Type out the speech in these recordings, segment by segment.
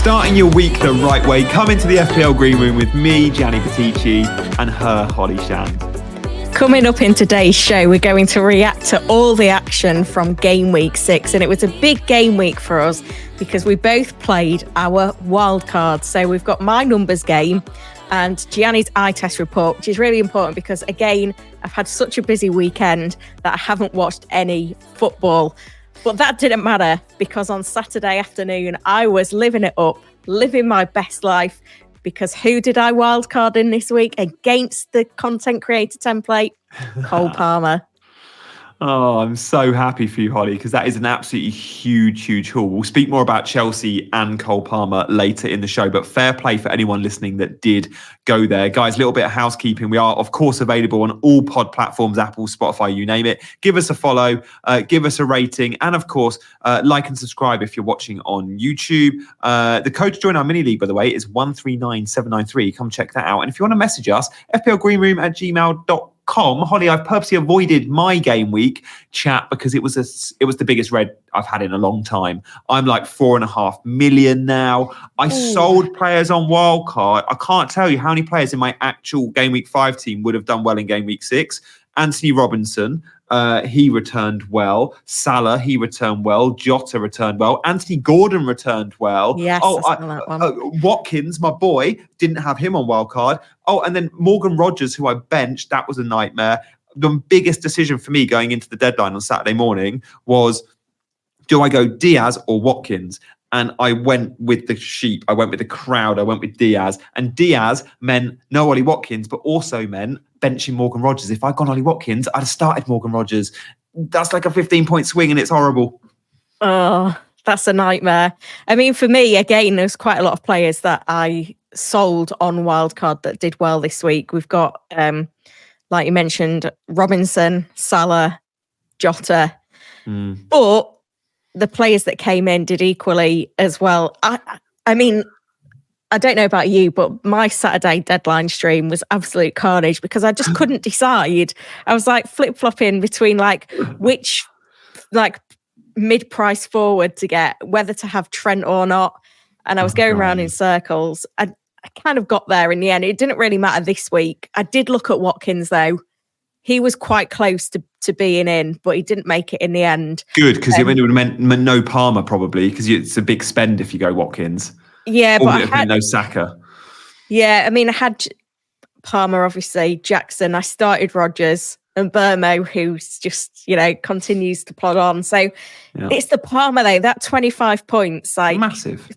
Starting your week the right way, come into the FPL Green Room with me, Gianni and her, Holly Shand. Coming up in today's show, we're going to react to all the action from Game Week 6. And it was a big game week for us because we both played our Wildcard. So we've got my numbers game and Gianni's eye test report, which is really important because, again, I've had such a busy weekend that I haven't watched any football. But that didn't matter because on Saturday afternoon, I was living it up, living my best life. Because who did I wildcard in this week against the content creator template? Cole Palmer. Oh, I'm so happy for you, Holly, because that is an absolutely huge haul. We'll speak more about Chelsea and Cole Palmer later in the show, but fair play for anyone listening that did go there. Guys, a little bit of housekeeping. We are, of course, available on all pod platforms, Apple, Spotify, you name it. Give us a follow, give us a rating, and of course, like and subscribe if you're watching on YouTube. The code to join our mini league, by the way, is 139793. Come check that out. And if you want to message us, fplgreenroom@gmail.com. Holly, I've purposely avoided my game week chat because it was the biggest red I've had in a long time. I'm like 4.5 million now. I sold players on Wildcard. I can't tell you how many players in my actual game week 5 team would have done well in game week 6. Anthony Robinson, he returned well. Salah, he returned well. Jota returned well. Anthony Gordon returned well. Yes, Watkins, my boy, didn't have him on wildcard. Oh, and then Morgan Rogers, who I benched, that was a nightmare. The biggest decision for me going into the deadline on Saturday morning was, do I go Diaz or Watkins? And I went with the sheep. I went with the crowd. I went with Diaz. And Diaz meant no Ollie Watkins, but also meant benching Morgan Rogers. If I'd gone Ollie Watkins, I'd have started Morgan Rogers. That's like a 15-point swing and it's horrible. Oh, that's a nightmare. I mean, for me, again, there's quite a lot of players that I sold on Wildcard that did well this week. We've got, like you mentioned, Robinson, Salah, Jota. But the players that came in did equally as well. I mean, I don't know about you, but my Saturday deadline stream was absolute carnage because I just couldn't decide. I was like flip-flopping between like which like mid-price forward to get, whether to have Trent or not. And I was going around in circles. I kind of got there in the end. It didn't really matter this week. I did look at Watkins though. He was quite close to being in, but he didn't make it in the end. Good, because it would have meant no Palmer probably, because it's a big spend if you go Watkins. Yeah, or but I had no Saka. Yeah, I mean, I had Palmer, obviously, Jackson. I started Rogers and Burmo, who's just, continues to plod on. So It's the Palmer, though, that 25 points. Like massive.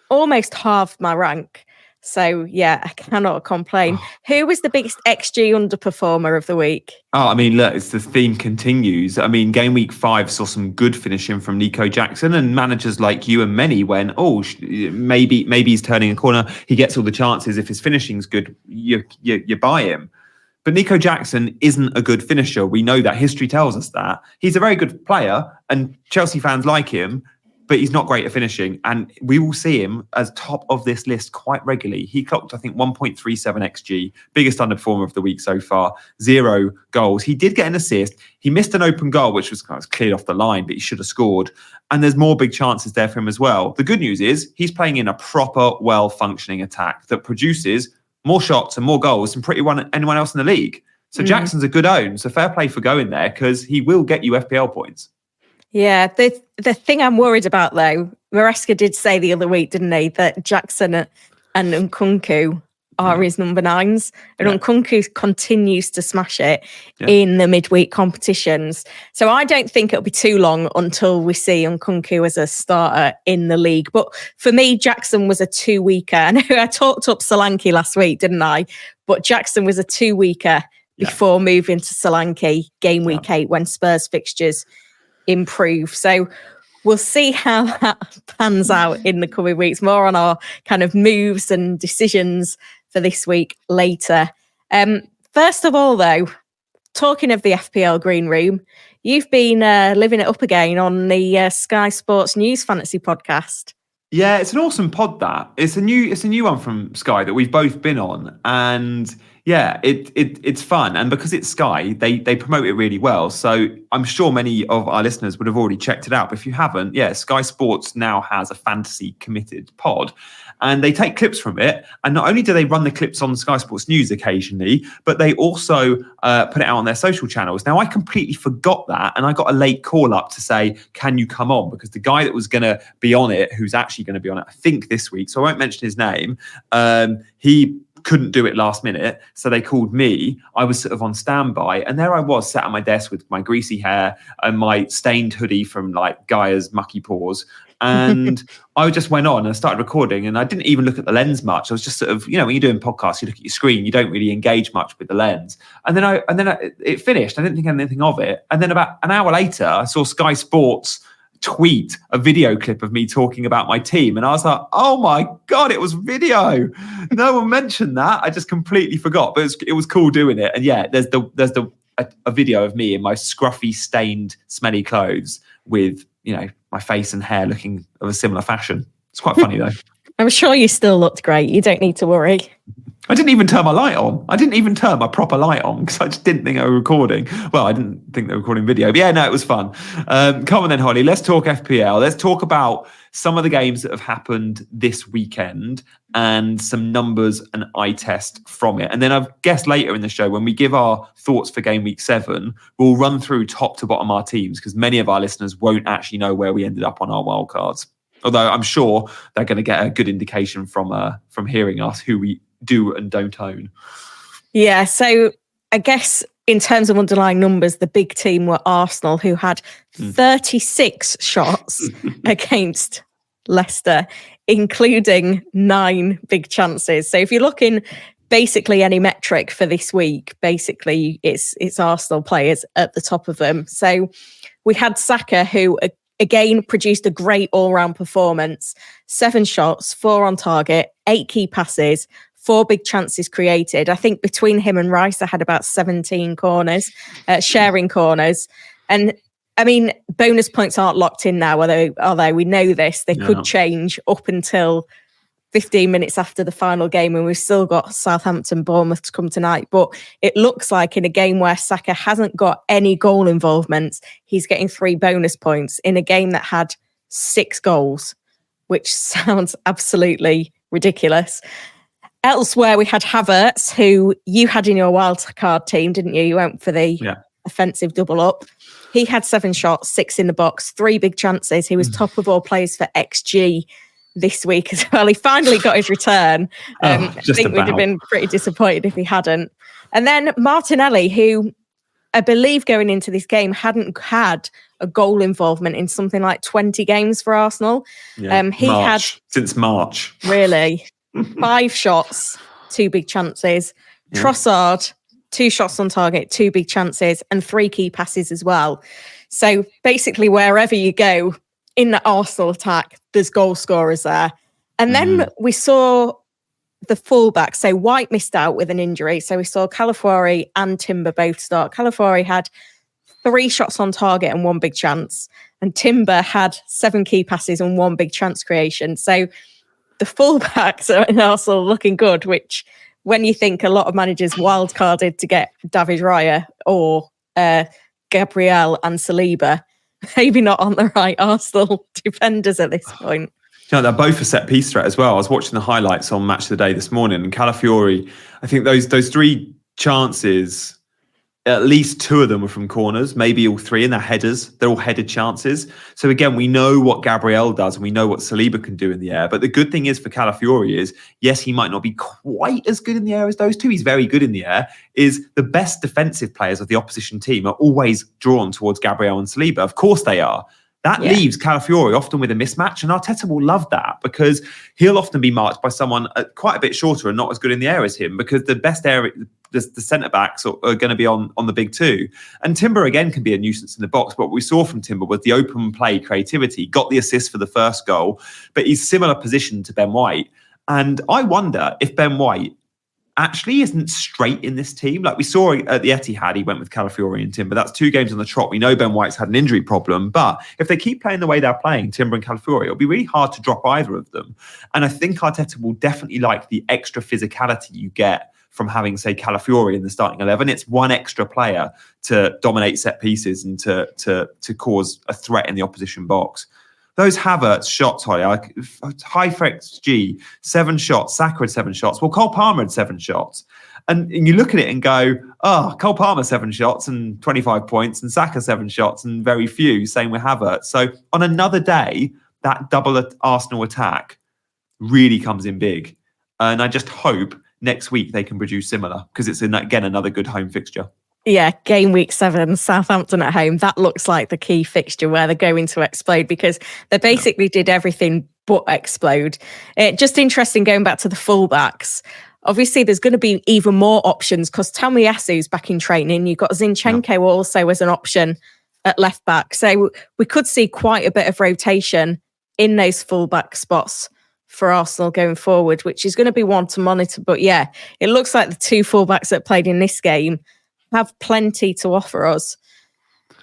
Almost halved my rank. So, yeah, I cannot complain. Who was the biggest XG underperformer of the week? Oh, I mean, look, it's the theme continues. I mean, game week 5 saw some good finishing from Nico Jackson, and managers like you and many went, maybe he's turning a corner. He gets all the chances. If his finishing's good, you buy him. But Nico Jackson isn't a good finisher. We know that. History tells us that. He's a very good player, and Chelsea fans like him, but he's not great at finishing. And we will see him as top of this list quite regularly. He clocked, I think, 1.37 XG, biggest underperformer of the week so far, 0 goals. He did get an assist. He missed an open goal, which was kind of cleared off the line, but he should have scored. And there's more big chances there for him as well. The good news is he's playing in a proper, well-functioning attack that produces more shots and more goals than anyone else in the league. So Jackson's a good own. So fair play for going there because he will get you FPL points. Yeah, the thing I'm worried about, though, Maresca did say the other week, didn't he, that Jackson and Nkunku are his number 9s. And Nkunku continues to smash it in the midweek competitions. So I don't think it'll be too long until we see Nkunku as a starter in the league. But for me, Jackson was a 2-weeker. I know I talked up Solanke last week, didn't I? But Jackson was a 2-weeker before moving to Solanke game week 8 when Spurs fixtures improve. So we'll see how that pans out in the coming weeks. More on our kind of moves and decisions for this week later. First of all, though, talking of the FPL Green Room, you've been living it up again on the Sky Sports News Fantasy podcast. Yeah, it's an awesome pod, that. It's a new one from Sky that we've both been on. And Yeah, it's fun, and because it's Sky, they promote it really well. So I'm sure many of our listeners would have already checked it out. But if you haven't, yeah, Sky Sports now has a fantasy committed pod, and they take clips from it. And not only do they run the clips on Sky Sports News occasionally, but they also put it out on their social channels. Now I completely forgot that, and I got a late call up to say, "Can you come on?" Because the guy that was going to be on it, who's actually going to be on it, I think this week, so I won't mention his name. He couldn't do it last minute, so they called me. I was sort of on standby, and there I was sat at my desk with my greasy hair and my stained hoodie from like Gaia's mucky paws, and I just went on and started recording, and I didn't even look at the lens much. I was just sort of, when you're doing podcasts, you look at your screen, you don't really engage much with the lens. And then it finished. I didn't think anything of it, and then about an hour later I saw Sky Sports tweet a video clip of me talking about my team, and I was like, oh my god, it was video. No one mentioned that. I just completely forgot, but it was cool doing it. And yeah, there's a video of me in my scruffy, stained, smelly clothes with my face and hair looking of a similar fashion. It's quite funny though. I'm sure you still looked great. You don't need to worry. I didn't even turn my light on. I didn't even turn my proper light on because I just didn't think they were recording. Well, I didn't think they were recording video. But yeah, no, it was fun. Come on then, Holly. Let's talk FPL. Let's talk about some of the games that have happened this weekend and some numbers and eye test from it. And then I guess later in the show, when we give our thoughts for game week 7, we'll run through top to bottom our teams because many of our listeners won't actually know where we ended up on our wildcards. Although I'm sure they're going to get a good indication from hearing us who we do and don't own. Yeah, so I guess in terms of underlying numbers, the big team were Arsenal, who had 36 shots against Leicester, including 9 big chances. So if you're looking basically any metric for this week, basically it's Arsenal players at the top of them. So we had Saka, who again produced a great all-round performance. 7 shots, 4 on target, 8 key passes, 4 big chances created. I think between him and Rice, I had about 17 corners, sharing corners. And I mean, bonus points aren't locked in now, although we know this. They could change up until 15 minutes after the final game, and we've still got Southampton, Bournemouth to come tonight. But it looks like in a game where Saka hasn't got any goal involvement, he's getting 3 bonus points in a game that had 6 goals, which sounds absolutely ridiculous. Elsewhere, we had Havertz, who you had in your wildcard team, didn't you? You went for the offensive double up. He had 7 shots, 6 in the box, 3 big chances. He was top of all players for XG this week as well. He finally got his return. I think we'd have been pretty disappointed if he hadn't. And then Martinelli, who I believe going into this game hadn't had a goal involvement in something like 20 games for Arsenal. Yeah, since March. Really? 5 shots, 2 big chances. Yeah. Trossard, 2 shots on target, 2 big chances, and 3 key passes as well. So basically, wherever you go in the Arsenal attack, there's goal scorers there. And then we saw the fullback. So White missed out with an injury. So we saw Calafiori and Timber both start. Calafiori had 3 shots on target and 1 big chance. And Timber had 7 key passes and 1 big chance creation. So the fullbacks are in Arsenal looking good, which when you think a lot of managers wildcarded to get David Raya or Gabriel and Saliba, maybe not on the right Arsenal defenders at this point. They're both a set piece threat as well. I was watching the highlights on Match of the Day this morning, and Calafiori, I think those 3 chances, at least 2 of them were from corners, maybe all 3, and they're headers. They're all headed chances. So again, we know what Gabriel does and we know what Saliba can do in the air. But the good thing is for Calafiori is, yes, he might not be quite as good in the air as those 2. He's very good in the air. Is the best defensive players of the opposition team are always drawn towards Gabriel and Saliba. Of course they are. That leaves Calafiori often with a mismatch, and Arteta will love that because he'll often be marked by someone quite a bit shorter and not as good in the air as him, because the best area, the centre-backs are going to be on the big 2. And Timber, again, can be a nuisance in the box. But what we saw from Timber was the open play creativity, got the assist for the first goal, but he's similar position to Ben White. And I wonder if Ben White actually isn't straight in this team. Like we saw at the Etihad, he went with Calafiori and Timber. That's 2 games on the trot. We know Ben White's had an injury problem, but if they keep playing the way they're playing, Timber and Calafiori, it'll be really hard to drop either of them. And I think Arteta will definitely like the extra physicality you get from having, say, Calafiori in the starting 11. It's one extra player to dominate set pieces and to cause a threat in the opposition box. Those Havertz shots, Holly, high for XG, 7 shots, Saka had 7 shots. Well, Cole Palmer had 7 shots. And you look at it and go, Cole Palmer 7 shots and 25 points, and Saka 7 shots and very few. Same with Havertz. So on another day, that double Arsenal attack really comes in big. And I just hope next week they can produce similar, because it's, again, another good home fixture. Yeah, game week 7, Southampton at home. That looks like the key fixture where they're going to explode, because they basically did everything but explode. Just interesting going back to the fullbacks. Obviously, there's going to be even more options because Tomiyasu's back in training. You've got Zinchenko also as an option at left back. So we could see quite a bit of rotation in those fullback spots for Arsenal going forward, which is going to be one to monitor. But yeah, it looks like the 2 fullbacks that played in this game have plenty to offer us.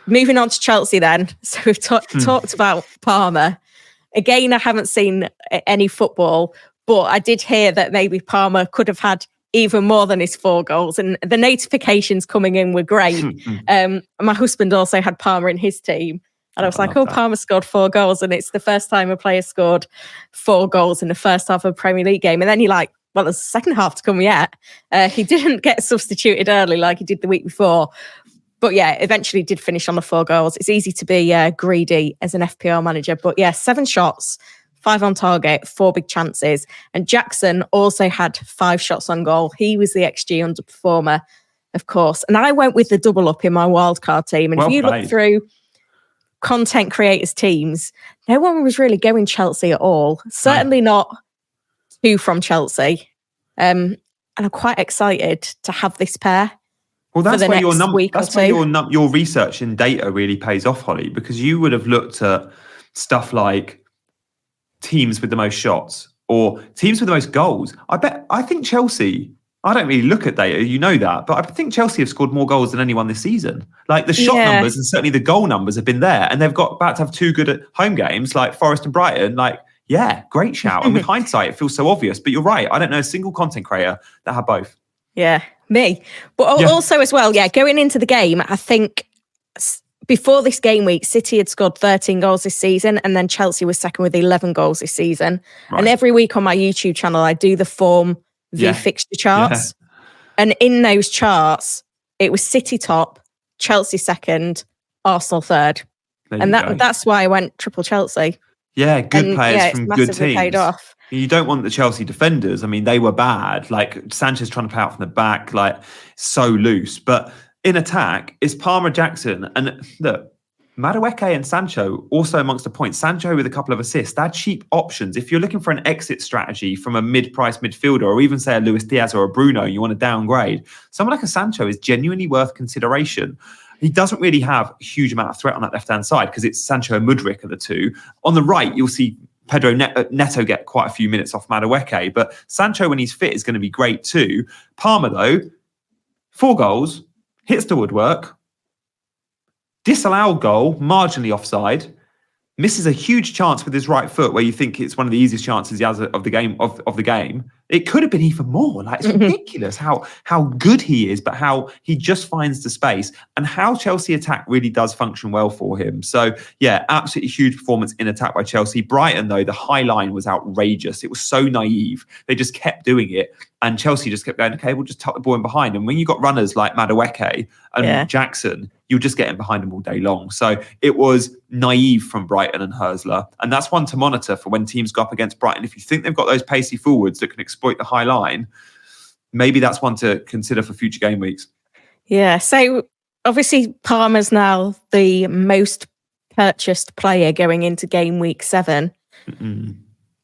Moving on to Chelsea then. So we've talked about Palmer. Again, I haven't seen any football, but I did hear that maybe Palmer could have had even more than his 4 goals. And the notifications coming in were great. My husband also had Palmer in his team. And I was like, Palmer scored 4 goals. And it's the first time a player scored 4 goals in the first half of a Premier League game. And then you're like, well, there's the second half to come yet. He didn't get substituted early like he did the week before. But yeah, eventually did finish on the 4 goals. It's easy to be greedy as an FPL manager. But yeah, 7 shots, 5 on target, 4 big chances. And Jackson also had 5 shots on goal. He was the XG underperformer, of course. And I went with the double up in my wildcard team. And if you look through content creators' teams, no one was really going Chelsea at all. Certainly not 2 from Chelsea. And I'm quite excited to have this pair. Well, that's for the where next week or 2. Your research in data really pays off, Holly, because you would have looked at stuff like teams with the most shots or teams with the most goals. I think Chelsea, I don't really look at data, you know that, but I think Chelsea have scored more goals than anyone this season. Like the shot numbers and certainly the goal numbers have been there, and they've got about to have 2 good at home games like Forest and Brighton. Like, yeah, great shout. And with hindsight, it feels so obvious, but you're right. I don't know a single content creator that had both. Yeah, me. But also as well, going into the game, I think before this game week, City had scored 13 goals this season, and then Chelsea was second with 11 goals this season. Right. And every week on my YouTube channel, I do the form fixture charts. Yeah. And in those charts, it was City top, Chelsea second, Arsenal third. And that's why I went triple Chelsea. Yeah, good players from good teams. Paid off. You don't want the Chelsea defenders. I mean, they were bad. Like Sanchez trying to play out from the back, like so loose. But in attack, it's Palmer, Jackson, and look, Madueke and Sancho also amongst the points. Sancho with a couple of assists. They're cheap options. If you're looking for an exit strategy from a mid-price midfielder, or even say a Luis Diaz or a Bruno, you want to downgrade, someone like a Sancho is genuinely worth consideration. He doesn't really have a huge amount of threat on that left-hand side because it's Sancho and Mudryk are the 2. On the right, you'll see Pedro Neto get quite a few minutes off Madueke, but Sancho, when he's fit, is going to be great too. Palmer, though, 4 goals, hits the woodwork, disallowed goal, marginally offside, misses a huge chance with his right foot where you think it's one of the easiest chances he has of the game. It could have been even more. Like, it's ridiculous how good he is, but how he just finds the space and how Chelsea attack really does function well for him. So yeah, absolutely huge performance in attack by Chelsea. Brighton, though, the high line was outrageous. It was so naive. They just kept doing it. And Chelsea just kept going, okay, we'll just tuck the ball in behind. And when you got runners like Madueke and Jackson, you're just getting behind them all day long. So it was naive from Brighton and Hurstler. And that's one to monitor for when teams go up against Brighton. If you think they've got those pacey forwards that can exploit the high line, maybe that's one to consider for future game weeks. Yeah, so obviously Palmer's now the most purchased player going into game week 7.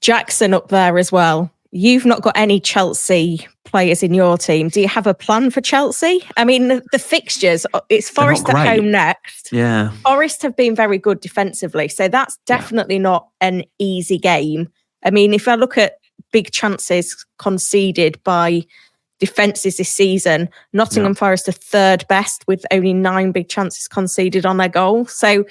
Jackson up there as well. You've not got any Chelsea players in your team. Do you have a plan for Chelsea? I mean, the fixtures, it's Forest at home next. Yeah. Forest have been very good defensively, so that's definitely not an easy game. I mean, if I look at big chances conceded by defences this season, Nottingham Forest are 3rd best with only 9 big chances conceded on their goal. So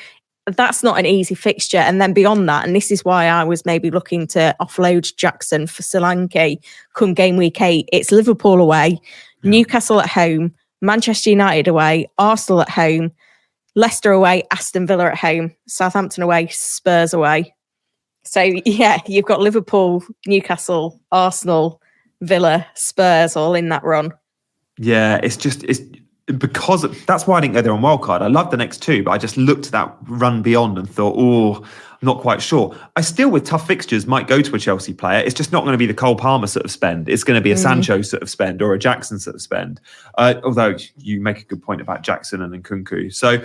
that's not an easy fixture. And then beyond that, and this is why I was maybe looking to offload Jackson for Solanke come game week 8, it's Liverpool away, Newcastle at home, Manchester United away, Arsenal at home, Leicester away, Aston Villa at home, Southampton away, Spurs away. So yeah, you've got Liverpool, Newcastle, Arsenal, Villa, Spurs all in that run. Yeah, it's because that's why I didn't go there on Wildcard. I love the next 2, but I just looked at that run beyond and thought, I'm not quite sure. I still, with tough fixtures, might go to a Chelsea player. It's just not going to be the Cole Palmer sort of spend. It's going to be a Sancho sort of spend or a Jackson sort of spend. Although you make a good point about Jackson and Nkunku. So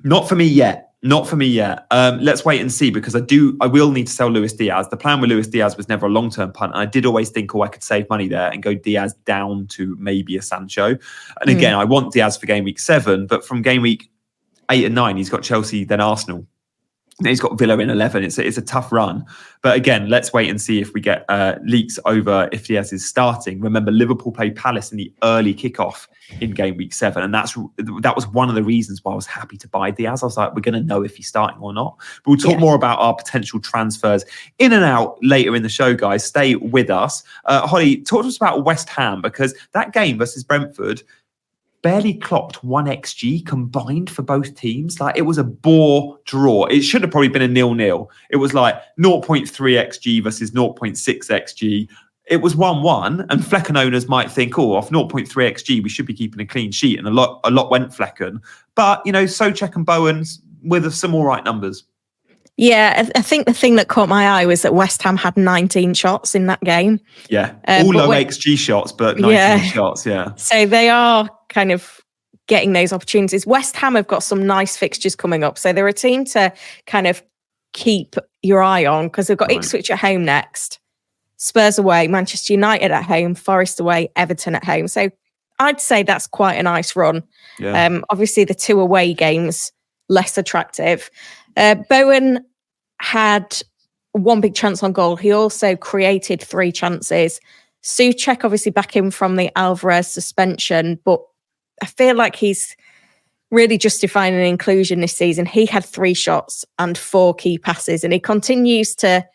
not for me yet. Let's wait and see, because I will need to sell Luis Diaz. The plan with Luis Diaz was never a long-term punt. And I did always think, I could save money there and go Diaz down to maybe a Sancho. And again, I want Diaz for game week 7, but from game week 8 and 9, he's got Chelsea, then Arsenal. He's got Villa in 11. It's a tough run. But again, let's wait and see if we get leaks over if Diaz is starting. Remember, Liverpool played Palace in the early kickoff in game week 7. And that was one of the reasons why I was happy to buy Diaz. I was like, we're going to know if he's starting or not. But we'll talk more about our potential transfers in and out later in the show, guys. Stay with us. Holly, talk to us about West Ham, because that game versus Brentford barely clocked 1 XG combined for both teams. Like, it was a bore draw. It should have probably been a 0-0. It was like 0.3 XG versus 0.6 XG. It was 1-1, and Flecken owners might think, off 0.3 XG, we should be keeping a clean sheet, and a lot went Flecken. But, Souček and Bowen with some all right numbers. Yeah, I think the thing that caught my eye was that West Ham had 19 shots in that game. Yeah, all low XG shots, but 19 shots, yeah. So they are kind of getting those opportunities. West Ham have got some nice fixtures coming up. So they're a team to kind of keep your eye on, because they've got Ipswich at home next, Spurs away, Manchester United at home, Forest away, Everton at home. So I'd say that's quite a nice run. Yeah. Obviously, the 2 away games, less attractive. Bowen had 1 big chance on goal. He also created 3 chances. Souček obviously back in from the Alvarez suspension, but I feel like he's really justifying an inclusion this season. He had 3 shots and 4 key passes, and he continues to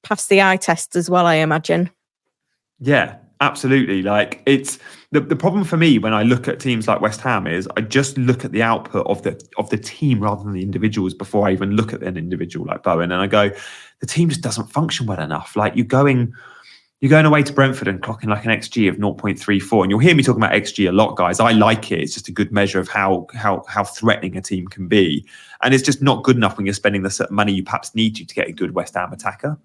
pass the eye test as well, I imagine. Yeah, absolutely. Like, it's the problem for me when I look at teams like West Ham is I just look at the output of the team rather than the individuals before I even look at an individual like Bowen, and I go, the team just doesn't function well enough. Like, you're going away to Brentford and clocking like an XG of 0.34. And you'll hear me talking about XG a lot, guys. I like it. It's just a good measure of how threatening a team can be. And it's just not good enough when you're spending the certain money you perhaps need to get a good West Ham attacker.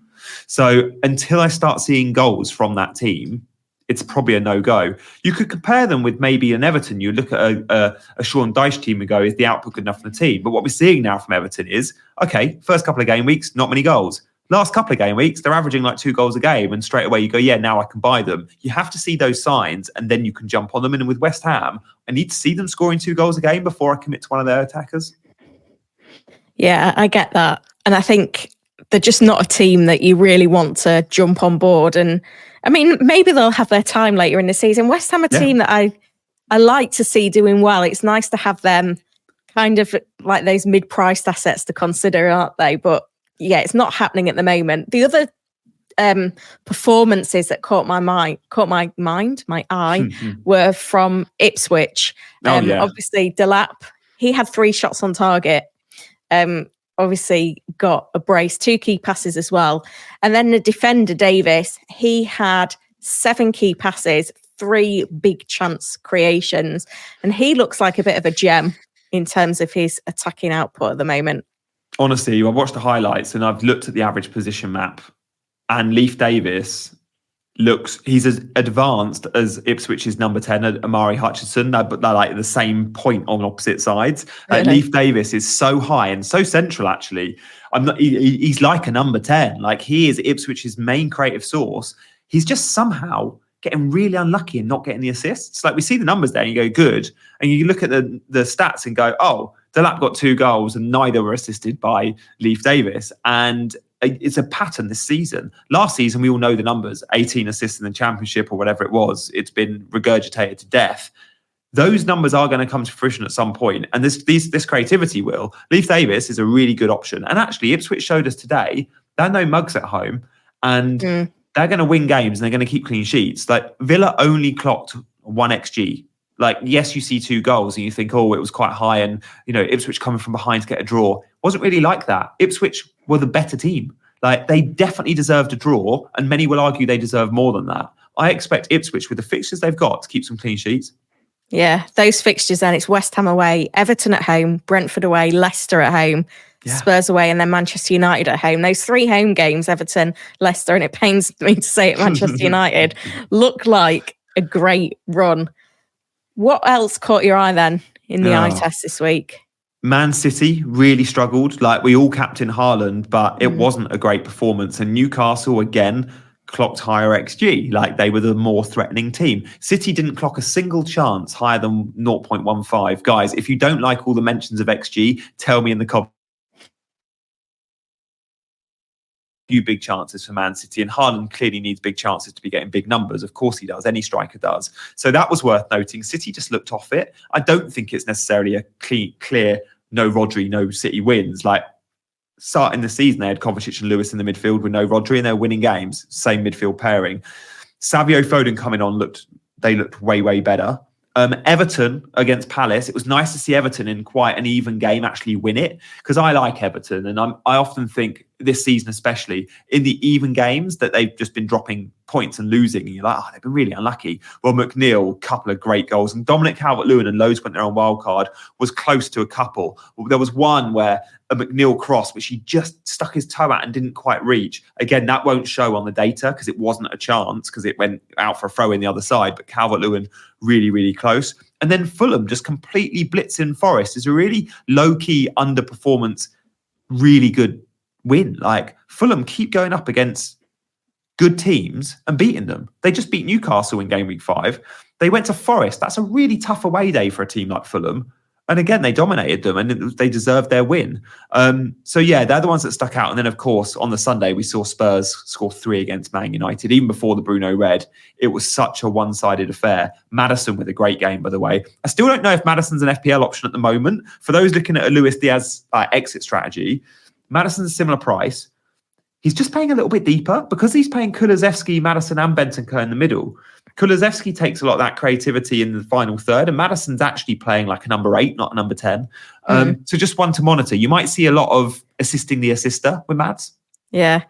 So until I start seeing goals from that team, it's probably a no-go. You could compare them with maybe an Everton. You look at a Sean Dyche team and go, is the output good enough for the team? But what we're seeing now from Everton is, okay, first couple of game weeks, not many goals. Last couple of game weeks, they're averaging like 2 goals a game, and straight away you go, yeah, now I can buy them. You have to see those signs, and then you can jump on them. And with West Ham, I need to see them scoring 2 goals a game before I commit to one of their attackers. Yeah, I get that. And I think they're just not a team that you really want to jump on board. And I mean, maybe they'll have their time later in the season. West Ham, a team that I like to see doing well. It's nice to have them kind of like those mid-priced assets to consider, aren't they? But yeah, it's not happening at the moment. The other performances that caught my eye, were from Ipswich. Obviously, Delap, he had 3 shots on target. Obviously got a brace, 2 key passes as well. And then the defender, Davis, he had 7 key passes, 3 big chance creations. And he looks like a bit of a gem in terms of his attacking output at the moment. Honestly, I've watched the highlights and I've looked at the average position map, and Leif Davis he's as advanced as Ipswich's number 10, Amari Hutchinson, but they're like the same point on opposite sides. Leif Davis is so high and so central, actually. He's like a number 10. Like, he is Ipswich's main creative source. He's just somehow getting really unlucky and not getting the assists. Like, we see the numbers there and you go, good. And you look at the stats and go, oh, Delap got 2 goals and neither were assisted by Leif Davis. And it's a pattern this season. Last season, we all know the numbers, 18 assists in the Championship or whatever it was. It's been regurgitated to death. those numbers are going to come to fruition at some point, and this creativity will. Leif Davis is a really good option, and actually Ipswich showed us today they're no mugs at home, and they're going to win games and they're going to keep clean sheets. Like Villa only clocked 1 XG. Like, yes, you see 2 goals and you think, oh, it was quite high, and Ipswich coming from behind to get a draw. It wasn't really like that. Ipswich were the better team. Like, they definitely deserved a draw, and many will argue they deserve more than that. I expect Ipswich, with the fixtures they've got, to keep some clean sheets. Yeah, those fixtures then, it's West Ham away, Everton at home, Brentford away, Leicester at home, Spurs away, and then Manchester United at home. Those 3 home games, Everton, Leicester, and it pains me to say it, Manchester United, look like a great run. What else caught your eye then in the eye test this week? Man City really struggled. Like, we all captain Haaland, but it wasn't a great performance. And Newcastle, again, clocked higher XG. Like, they were the more threatening team. City didn't clock a single chance higher than 0.15. Guys, if you don't like all the mentions of XG, tell me in the comments. Few big chances for Man City, and Haaland clearly needs big chances to be getting big numbers. Of course he does. Any striker does. So that was worth noting. City just looked off it. I don't think it's necessarily a clear no Rodri, no City wins. Like, starting the season, they had Kovacic and Lewis in the midfield with no Rodri, and they're winning games. Same midfield pairing. Savio Foden coming on looked way, way better. Everton against Palace, it was nice to see Everton in quite an even game actually win it, because I like Everton, and I often think this season, especially in the even games, that they've just been dropping points and losing, and you're like, they've been really unlucky. Well, McNeil, couple of great goals, and Dominic Calvert-Lewin and Loads went there on Wildcard, was close to a couple. There was one where a McNeil cross, which he just stuck his toe at and didn't quite reach. Again, that won't show on the data because it wasn't a chance, because it went out for a throw in the other side, but Calvert-Lewin really, really close. And then Fulham just completely blitzing Forest is a really low-key underperformance, really good win. Like, Fulham keep going up against good teams and beating them. They just beat Newcastle in game week 5. They went to Forest. That's a really tough away day for a team like Fulham. And again, they dominated them, and they deserved their win. So yeah, they're the ones that stuck out. And then, of course, on the Sunday, we saw Spurs score 3 against Man United. Even before the Bruno red, it was such a one-sided affair. Maddison with a great game, by the way. I still don't know if Maddison's an FPL option at the moment. For those looking at a Luis Diaz exit strategy, Maddison's a similar price. He's just playing a little bit deeper because he's playing Kulusevski, Maddison, and Bentancur in the middle. Kulusevski takes a lot of that creativity in the final third, and Maddison's actually playing like a number 8, not a number 10. So just one to monitor. You might see a lot of assisting the assister with Mads. Yeah.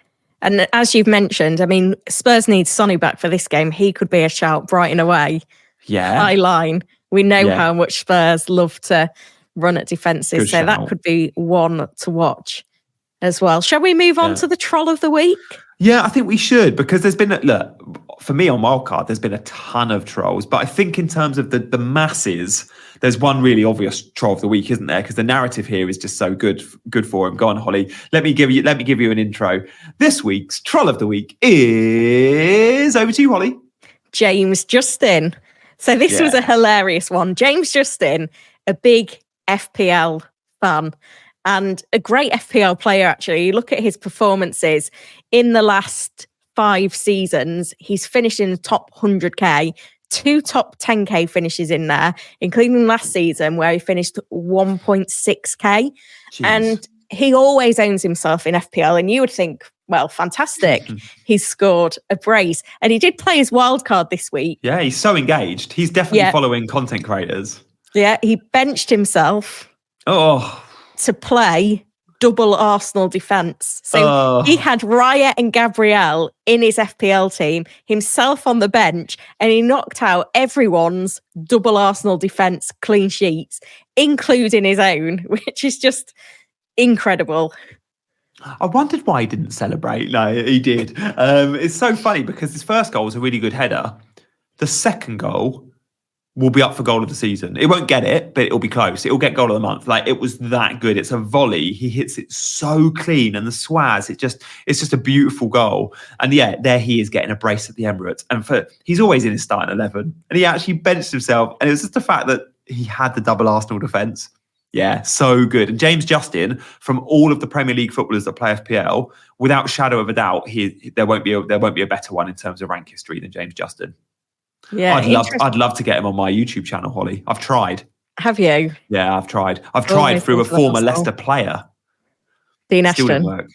And as you've mentioned, I mean, Spurs need Sonny back for this game. He could be a shout, Brighton away. Yeah. High line. We know how much Spurs love to run at defences, Good so shout. that could be one to watch as well. Shall we move on to the troll of the week? Yeah, I think we should, because there's been, look, for me on Wildcard, there's been a ton of trolls. But I think in terms of the masses, there's one really obvious troll of the week, isn't there? Because the narrative here is just so good for him. Go on, Holly. Let me give you an intro. This week's troll of the week is over to you, Holly. James Justin. So this was a hilarious one. James Justin, a big FPL fan and a great FPL player, actually. You look at his performances in the last 5 seasons, he's finished in the top 100k, 2 top 10k finishes in there, including last season where he finished 1.6k. Jeez. And he always owns himself in FPL, and you would think, well, fantastic. He's scored a brace. And he did play his wildcard this week. Yeah, he's so engaged. He's definitely following content creators. Yeah, he benched himself to play double Arsenal defence. So he had Raya and Gabriel in his FPL team, himself on the bench, and he knocked out everyone's double Arsenal defence clean sheets, including his own, which is just incredible. I wondered why he didn't celebrate. No, he did. It's so funny because his first goal was a really good header. The second goal will be up for goal of the season. It won't get it, but it'll be close. It'll get goal of the month. Like, it was that good. It's a volley. He hits it so clean, and the swaz, it's just a beautiful goal. And yeah, there he is getting a brace at the Emirates. And he's always in his starting 11. And he actually benched himself. And it was just the fact that he had the double Arsenal defence. Yeah, so good. And James Justin, from all of the Premier League footballers that play FPL, without shadow of a doubt, there won't be a better one in terms of rank history than James Justin. Yeah, I'd love to get him on my YouTube channel, Holly. I've tried. Have you? Yeah, I've tried. I've tried through a former Leicester player. Dean Still Ashton. didn't work.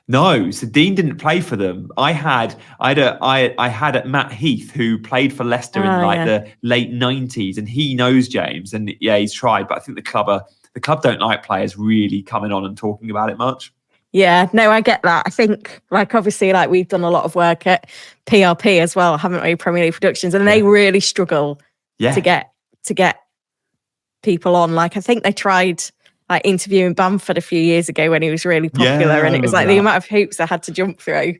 No, so Dean didn't play for them. I had Matt Heath, who played for Leicester in the late 90s, and he knows James, and yeah, he's tried, but I think the club don't like players really coming on and talking about it much. Yeah, no, I get that. I think, obviously, we've done a lot of work at PRP as well, haven't we? Premier League Productions, and they really struggle to get people on. I think they tried interviewing Bamford a few years ago when he was really popular, and it was the amount of hoops I had to jump through.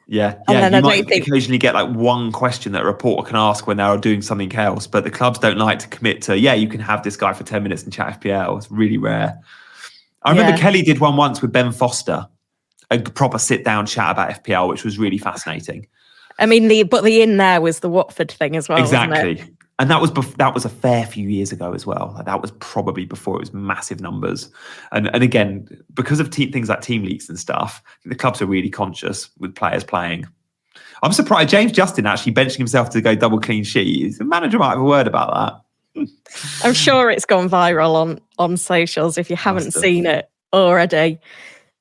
Yeah, and you might occasionally get one question that a reporter can ask when they're doing something else, but the clubs don't like to commit to, you can have this guy for 10 minutes and chat FPL. It's really rare. I remember Kelly did one once with Ben Foster, a proper sit-down chat about FPL, which was really fascinating. I mean, the in there was the Watford thing as well, exactly. Wasn't it? And that was a fair few years ago as well. That was probably before it was massive numbers. And again, because of things like team leaks and stuff, the clubs are really conscious with players playing. I'm surprised James Justin actually benching himself to go double clean sheet. The manager might have a word about that. I'm sure it's gone viral on socials if you haven't seen it already.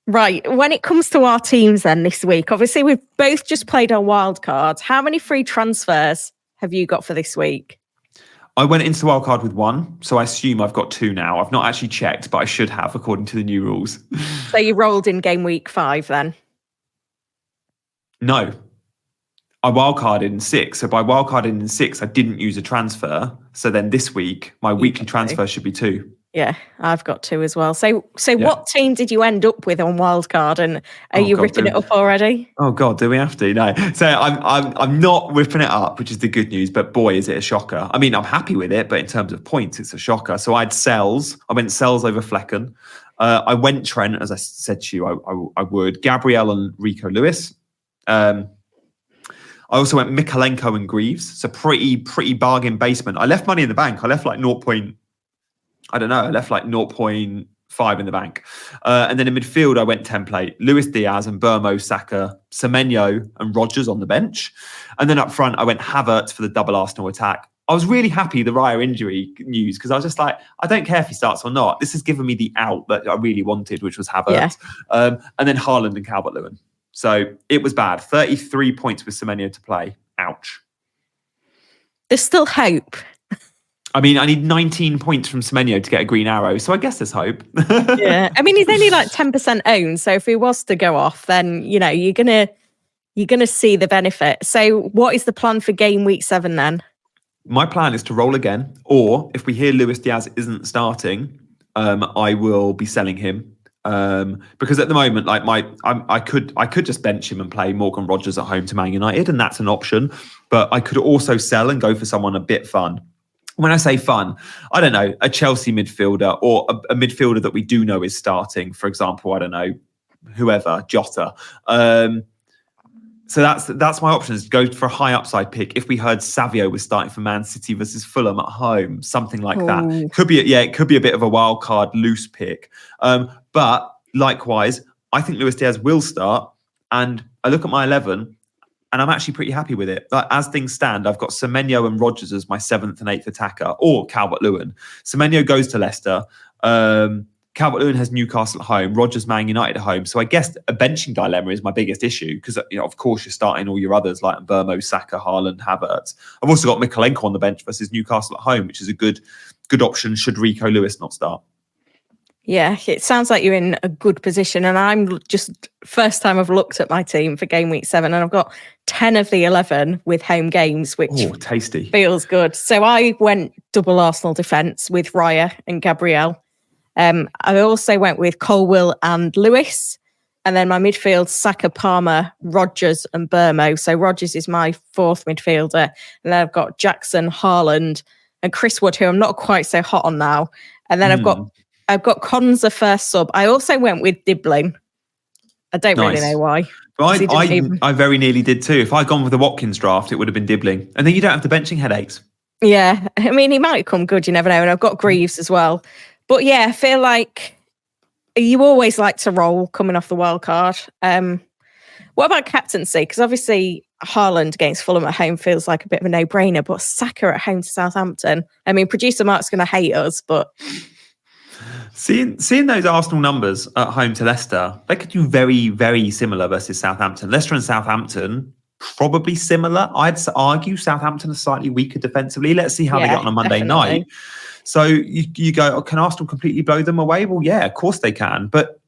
Right, when it comes to our teams then this week, obviously we've both just played our Wildcard. How many free transfers have you got for this week? I went into Wildcard with 1, so I assume I've got 2 now. I've not actually checked, but I should have according to the new rules. So you rolled in game week 5 then? No. I wildcarded in 6. So by wildcarding in 6, I didn't use a transfer. So then this week, my weekly transfer should be 2. Yeah, I've got 2 as well. So what team did you end up with on Wildcard, and are you ripping it up already? Oh God, do we have to? No. So I'm not ripping it up, which is the good news. But boy, is it a shocker. I mean, I'm happy with it, but in terms of points, it's a shocker. So I went Sells over Flecken. I went Trent, as I said to you, I would. Gabriel and Rico Lewis. I also went Mikalenko and Greaves. So pretty bargain basement. I left money in the bank. I left like 0.5 in the bank. And then in midfield, I went template. Luis Diaz and Burmo, Saka, Semenyo and Rodgers on the bench. And then up front, I went Havertz for the double Arsenal attack. I was really happy the Raya injury news because I was just like, I don't care if he starts or not. This has given me the out that I really wanted, which was Havertz. Yeah. And then Haaland and Calvert-Lewin. So it was bad. 33 points with Semenyo to play. Ouch. There's still hope. I mean, I need 19 points from Semenyo to get a green arrow, so I guess there's hope. Yeah, I mean, he's only like 10% owned, so if he was to go off, then you're gonna see the benefit. So, what is the plan for game week 7 then? My plan is to roll again, or if we hear Luis Diaz isn't starting, I will be selling him because at the moment, like I could just bench him and play Morgan Rodgers at home to Man United, and that's an option. But I could also sell and go for someone a bit fun. When I say fun, I don't know, a Chelsea midfielder or a midfielder that we do know is starting. For example, I don't know, whoever, Jota. So that's my options. Go for a high upside pick. If we heard Savio was starting for Man City versus Fulham at home, something like that. It could be a bit of a wild card loose pick. But likewise, I think Luis Diaz will start. And I look at my 11. And I'm actually pretty happy with it. Like, as things stand, I've got Semenyo and Rodgers as my 7th and 8th attacker, or Calvert-Lewin. Semenyo goes to Leicester. Calvert-Lewin has Newcastle at home. Rodgers, Man United at home. So I guess a benching dilemma is my biggest issue because, of course, you're starting all your others like Burmo, Saka, Haaland, Havertz. I've also got Mikalenko on the bench versus Newcastle at home, which is a good option should Rico Lewis not start. Yeah, it sounds like you're in a good position. And I'm just first time I've looked at my team for game week 7, and I've got 10 of the 11 with home games, which tasty. Feels good. So I went double Arsenal defence with Raya and Gabriel. I also went with Colwill and Lewis. And then my midfield, Saka, Palmer, Rodgers and Burmo. So Rodgers is my 4th midfielder. And then I've got Jackson, Haaland and Chris Wood, who I'm not quite so hot on now. And then I've got Konza first sub. I also went with Dibbling. I don't really know why. I very nearly did too. If I'd gone with the Watkins draft, it would have been Dibbling. And then you don't have the benching headaches. Yeah. I mean, he might come good. You never know. And I've got Greaves as well. But yeah, I feel like you always like to roll coming off the wild card. What about captaincy? Because obviously Haaland against Fulham at home feels like a bit of a no-brainer, but Saka at home to Southampton. I mean, producer Mark's going to hate us, but seeing those Arsenal numbers at home to Leicester, they could do very, very similar versus Southampton. Leicester and Southampton, probably similar. I'd argue Southampton are slightly weaker defensively. Let's see how they get on a Monday night. So you go, oh, can Arsenal completely blow them away? Well, yeah, of course they can. But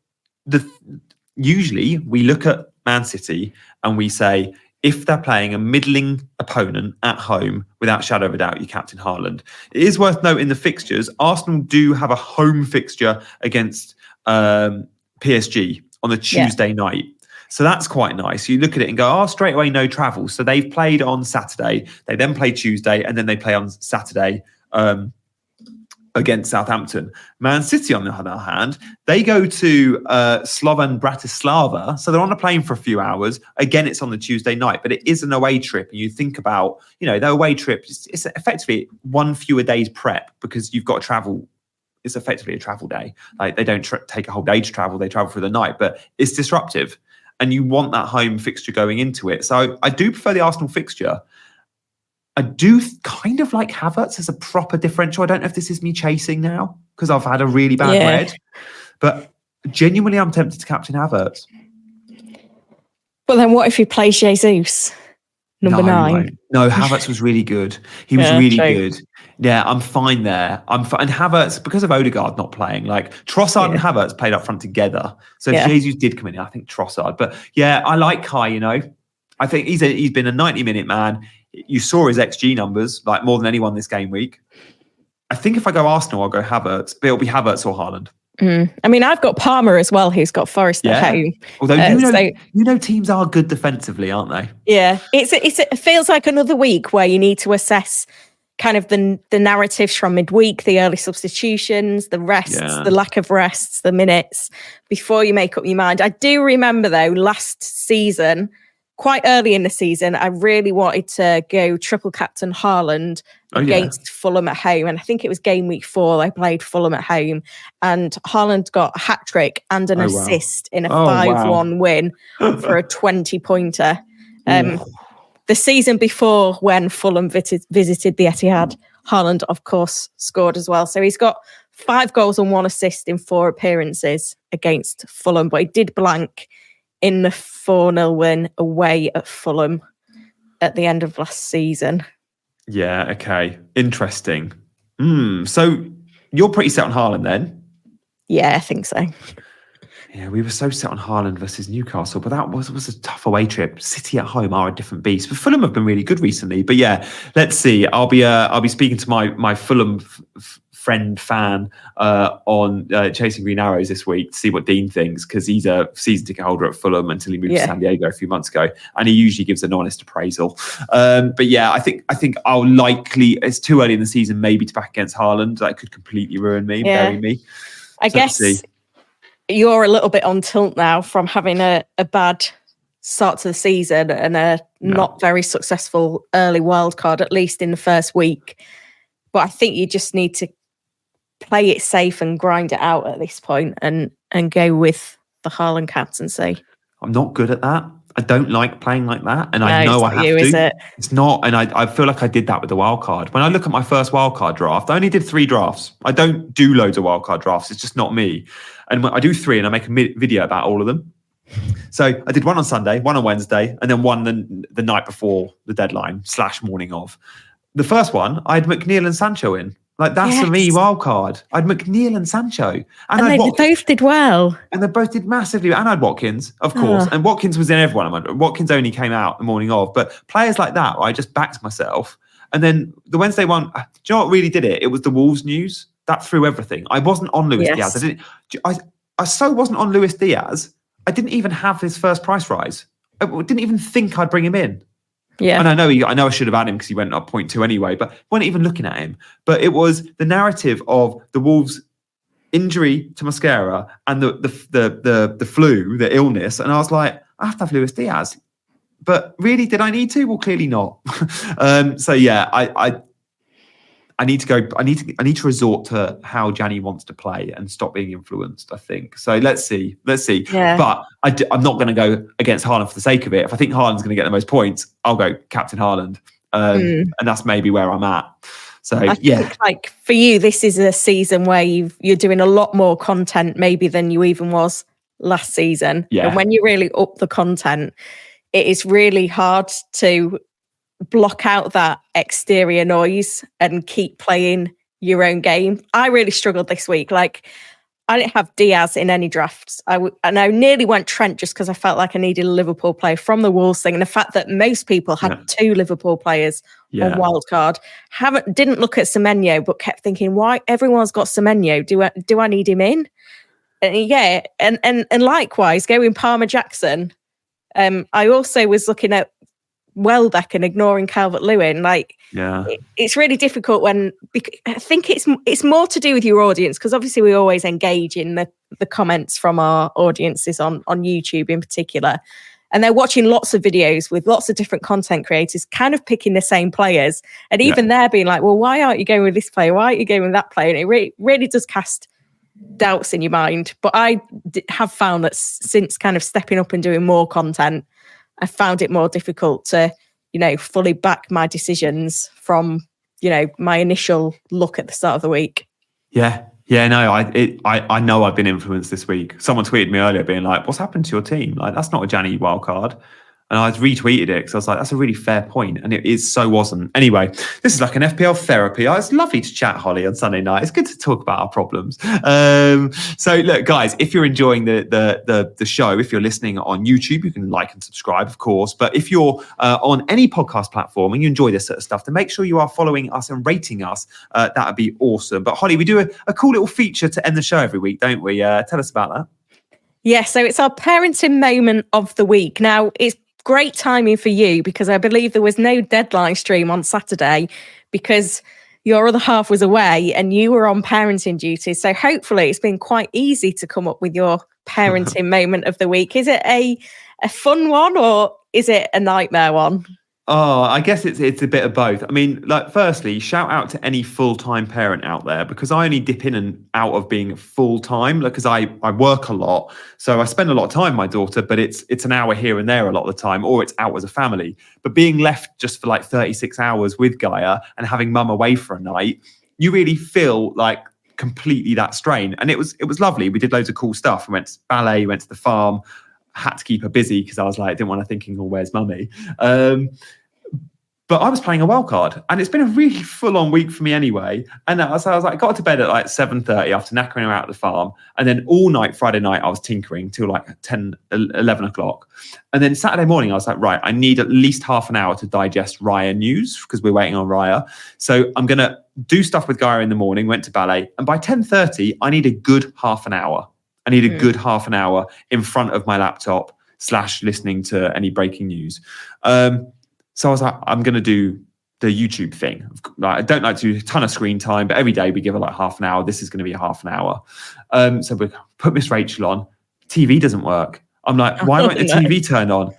usually we look at Man City and we say, if they're playing a middling opponent at home, without shadow of a doubt, you captain Haaland. It is worth noting the fixtures. Arsenal do have a home fixture against PSG on the Tuesday night. So that's quite nice. You look at it and go, straight away, no travel. So they've played on Saturday. They then play Tuesday, and then they play on Saturday against Southampton. Man City, on the other hand, they go to Slovan Bratislava. So they're on a plane for a few hours. Again, it's on the Tuesday night, but it is an away trip. And you think about, their away trip, it's effectively one fewer day's prep because you've got to travel. It's effectively a travel day. Like they don't take a whole day to travel. They travel for the night, but it's disruptive. And you want that home fixture going into it. So I do prefer the Arsenal fixture. I do kind of like Havertz as a proper differential. I don't know if this is me chasing now because I've had a really bad red. But genuinely, I'm tempted to captain Havertz. But then what if he plays Jesus? Number 9. No, Havertz was really good. He was really good. Yeah, I'm fine there. And Havertz, because of Odegaard not playing, like Trossard and Havertz played up front together. So if Jesus did come in, I think Trossard. But yeah, I like Kai, I think he's been a 90-minute man. You saw his XG numbers, like more than anyone this game week. I think if I go Arsenal, I'll go Havertz. But it'll be Havertz or Haaland. I mean, I've got Palmer as well, who's got Forest at home. Although teams are good defensively, aren't they? Yeah, it feels like another week where you need to assess kind of the narratives from midweek, the early substitutions, the rests, the lack of rests, the minutes, before you make up your mind. I do remember, though, last season, quite early in the season, I really wanted to go triple captain Haaland against Fulham at home. And I think it was game week 4, they played Fulham at home. And Haaland got a hat-trick and an assist in a 5-1 win for a 20-pointer. The season before, when Fulham visited the Etihad, Haaland, of course, scored as well. So he's got 5 goals and 1 assist in 4 appearances against Fulham. But he did blank in the 4-0 win away at Fulham at the end of last season. Yeah, okay. Interesting. So you're pretty set on Haaland then? Yeah, I think so. Yeah, we were so set on Haaland versus Newcastle, but that was a tough away trip. City at home are a different beast. But Fulham have been really good recently. But yeah, let's see. I'll be speaking to my Fulham fan on Chasing Green Arrows this week to see what Dean thinks, because he's a season ticket holder at Fulham until he moved to San Diego a few months ago, and he usually gives an honest appraisal. But yeah, I think I'll likely, it's too early in the season maybe to back against Haaland. That could completely ruin me, bury me. I guess you're a little bit on tilt now from having a bad start to the season and a not very successful early wildcard, at least in the first week. But I think you just need to play it safe and grind it out at this point and go with the Haaland captaincy. I'm not good at that. I don't like playing like that. And I know I have to. Is it? It's not. And I feel like I did that with the wildcard. When I look at my first wildcard draft, I only did 3 drafts. I don't do loads of wildcard drafts. It's just not me. And I do 3 and I make a video about all of them. So I did 1 on Sunday, 1 on Wednesday, and then 1 the night before the deadline / morning of. The first one, I had McNeil and Sancho in. Like, that's for me, wildcard. I had McNeil and Sancho. And they both did well. And they both did massively. And I had Watkins, of course. And Watkins was in everyone. Watkins only came out the morning of. But players like that, I just backed myself. And then the Wednesday one, do you know what really did it? It was the Wolves news. That threw everything. I wasn't on Luis Diaz. I so wasn't on Luis Diaz. I didn't even have his first price rise. I didn't even think I'd bring him in. Yeah. And I know I should have had him because he went up 0.2 anyway, but wasn't even looking at him. But it was the narrative of the Wolves' injury to Mascara and the flu, the illness. And I was like, I have to have Luis Diaz. But really, did I need to? Well, clearly not. So yeah, I need to resort to how Gianni wants to play and stop being influenced, I think. So let's see. Yeah. But I'm not going to go against Haaland for the sake of it. If I think Haaland's going to get the most points, I'll go Captain Haaland. And that's maybe where I'm at. So I think, like, for you, this is a season where you're doing a lot more content maybe than you even was last season. Yeah. And when you really up the content, it is really hard to block out that exterior noise and keep playing your own game. I really struggled this week. Like, I didn't have Diaz in any drafts. And I nearly went Trent just because I felt like I needed a Liverpool player from the Wolves thing. And the fact that most people had 2 Liverpool players on Wildcard. Didn't look at Semenyo, but kept thinking, why everyone's got Semenyo? Do I need him in? And likewise, going Palmer Jackson. I also was looking at Welbeck and ignoring Calvert-Lewin. It's really difficult when I think it's more to do with your audience, because obviously we always engage in the comments from our audiences on YouTube in particular, and they're watching lots of videos with lots of different content creators kind of picking the same players, and even they're being like, well, why aren't you going with this player, why aren't you going with that player? And it really does cast doubts in your mind. But I have found that since kind of stepping up and doing more content, I found it more difficult to, fully back my decisions from, my initial look at the start of the week. Yeah. Yeah, no, I know I've been influenced this week. Someone tweeted me earlier being like, what's happened to your team? Like, that's not a Gianni wildcard. And I retweeted it because I was like, that's a really fair point. And it wasn't. Anyway, this is like an FPL therapy. It's lovely to chat, Holly, on Sunday night. It's good to talk about our problems. So look, guys, if you're enjoying the show, if you're listening on YouTube, you can like and subscribe, of course. But if you're on any podcast platform and you enjoy this sort of stuff, then make sure you are following us and rating us. That would be awesome. But Holly, we do a cool little feature to end the show every week, don't we? Tell us about that. Yeah, so it's our parenting moment of the week. Now, it's great timing for you because I believe there was no deadline stream on Saturday because your other half was away and you were on parenting duties. So hopefully it's been quite easy to come up with your parenting moment of the week. Is it a fun one or is it a nightmare one? Oh, I guess it's a bit of both. I mean, like, firstly, shout out to any full-time parent out there, because I only dip in and out of being full-time because I work a lot. So I spend a lot of time with my daughter, but it's an hour here and there a lot of the time, or it's out as a family. But being left just for like 36 hours with Gaia and having mum away for a night, you really feel like completely that strain. And it was lovely. We did loads of cool stuff. We went to ballet, went to the farm, had to keep her busy because I was like, I didn't want her thinking, oh, where's mummy? But I was playing a wildcard and it's been a really full-on week for me anyway. And so I was like, got to bed at like 7:30 after knackering her out at the farm. And then all night, Friday night, I was tinkering till like 10, 11 o'clock. And then Saturday morning, I was like, right, I need at least half an hour to digest Raya news because we're waiting on Raya. So I'm going to do stuff with Gaia in the morning, went to ballet. And by 10:30, I need a good half an hour. I need a good half an hour in front of my laptop / listening to any breaking news. So I was like, I'm going to do the YouTube thing. I don't like to do a ton of screen time, but every day we give her like half an hour. This is going to be a half an hour. So we put Miss Rachel on. TV doesn't work. I'm like, why won't the TV turn on?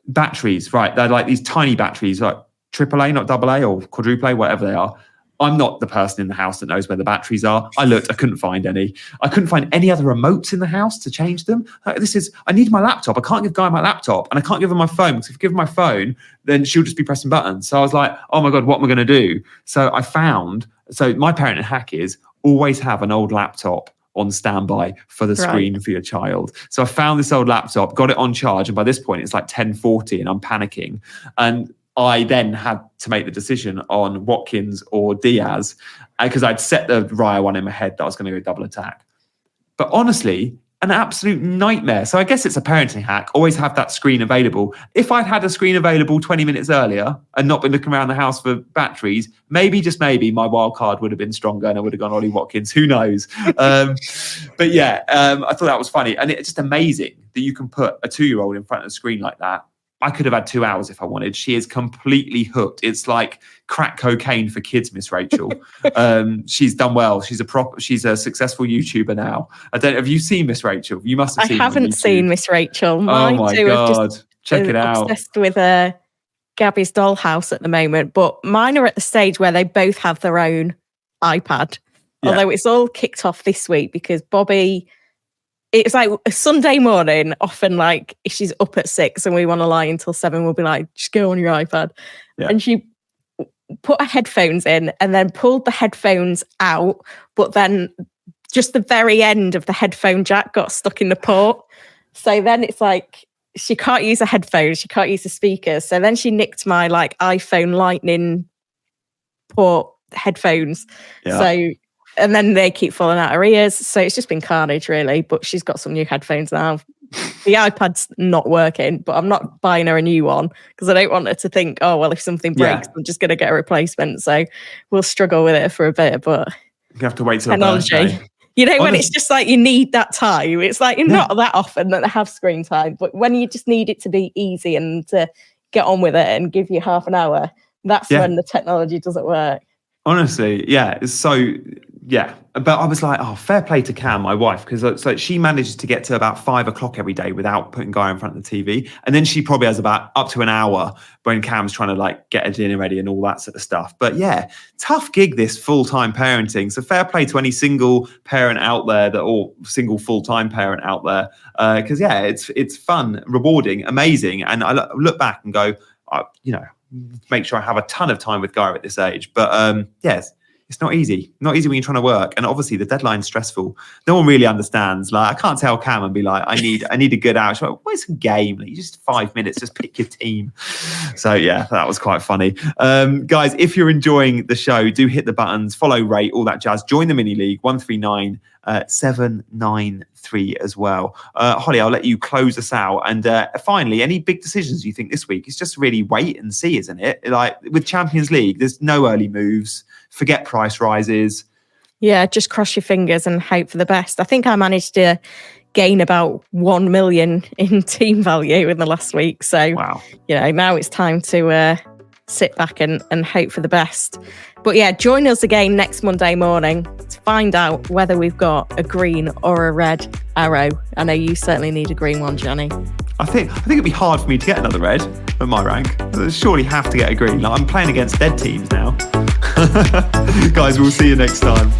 Batteries, right? They're like these tiny batteries, like AAA, not AA or quadruple A, whatever they are. I'm not the person in the house that knows where the batteries are. I looked, I couldn't find any. I couldn't find any other remotes in the house to change them. I need my laptop. I can't give Guy my laptop and I can't give her my phone because if I give her my phone, then she'll just be pressing buttons. So I was like, oh my God, what am I going to do? So my parenting hack is always have an old laptop on standby for the screen for your child. So I found this old laptop, got it on charge. And by this point, it's like 10:40 and I'm panicking. And I then had to make the decision on Watkins or Diaz because I'd set the Raya one in my head that I was going to go double attack. But honestly, an absolute nightmare. So I guess it's a parenting hack. Always have that screen available. If I'd had a screen available 20 minutes earlier and not been looking around the house for batteries, just maybe my wild card would have been stronger and I would have gone Ollie Watkins. Who knows? But yeah, I thought that was funny. And it's just amazing that you can put a 2-year-old in front of the screen like that. I could have had 2 hours if I wanted. She is completely hooked. It's like crack cocaine for kids, Miss Rachel. She's done well. She's a successful YouTuber now. Have you seen Miss Rachel? You must have seen. I haven't seen Miss Rachel. Mine oh my God. Check it out. Obsessed with Gabby's dollhouse at the moment, but mine are at the stage where they both have their own iPad. Yeah. Although it's all kicked off this week because Bobby, it's like a Sunday morning, often like if she's up at 6 and we want to lie until 7, we'll be like, just go on your iPad. Yeah. And she put her headphones in and then pulled the headphones out, but then just the very end of the headphone jack got stuck in the port. So then it's like she can't use the headphones, she can't use the speakers. So then she nicked my like iPhone Lightning port headphones. Yeah. So, and then they keep falling out her ears. So it's just been carnage, really. But she's got some new headphones now. The iPad's not working, but I'm not buying her a new one because I don't want her to think, oh, well, if something breaks, I'm just going to get a replacement. So we'll struggle with it for a bit, but you have to wait till technology. You know, when it's just like you need that time, it's like not that often that I have screen time, but when you just need it to be easy and to get on with it and give you half an hour, that's when the technology doesn't work. Honestly, yeah, it's so, yeah. But I was like, oh, fair play to Cam, my wife, because it's like she manages to get to about 5 o'clock every day without putting Guy in front of the TV. And then she probably has about up to an hour when Cam's trying to like get her dinner ready and all that sort of stuff. But yeah, tough gig, this full-time parenting. So fair play to any single parent out there or single full-time parent out there. Because yeah, it's fun, rewarding, amazing. And I look back and go, make sure I have a ton of time with Guy at this age. But yes, it's not easy. Not easy when you're trying to work. And obviously the deadline's stressful. No one really understands. Like I can't tell Cam and be like, I need a good hour. She's like, where's a game? Like, just 5 minutes, just pick your team. So yeah, that was quite funny. Guys, if you're enjoying the show, do hit the buttons, follow, rate, all that jazz. Join the mini league 139-793 as well. Holly, I'll let you close us out. And finally, any big decisions you think this week? It's just really wait and see, isn't it? Like with Champions League, there's no early moves. Forget price rises. Yeah, just cross your fingers and hope for the best. I think I managed to gain about 1 million in team value in the last week. So, wow. Now it's time to sit back and hope for the best. But yeah, join us again next Monday morning to find out whether we've got a green or a red arrow. I know you certainly need a green one, Gianni. I think it'd be hard for me to get another red at my rank. I surely have to get a green. Like, I'm playing against dead teams now. Guys, we'll see you next time.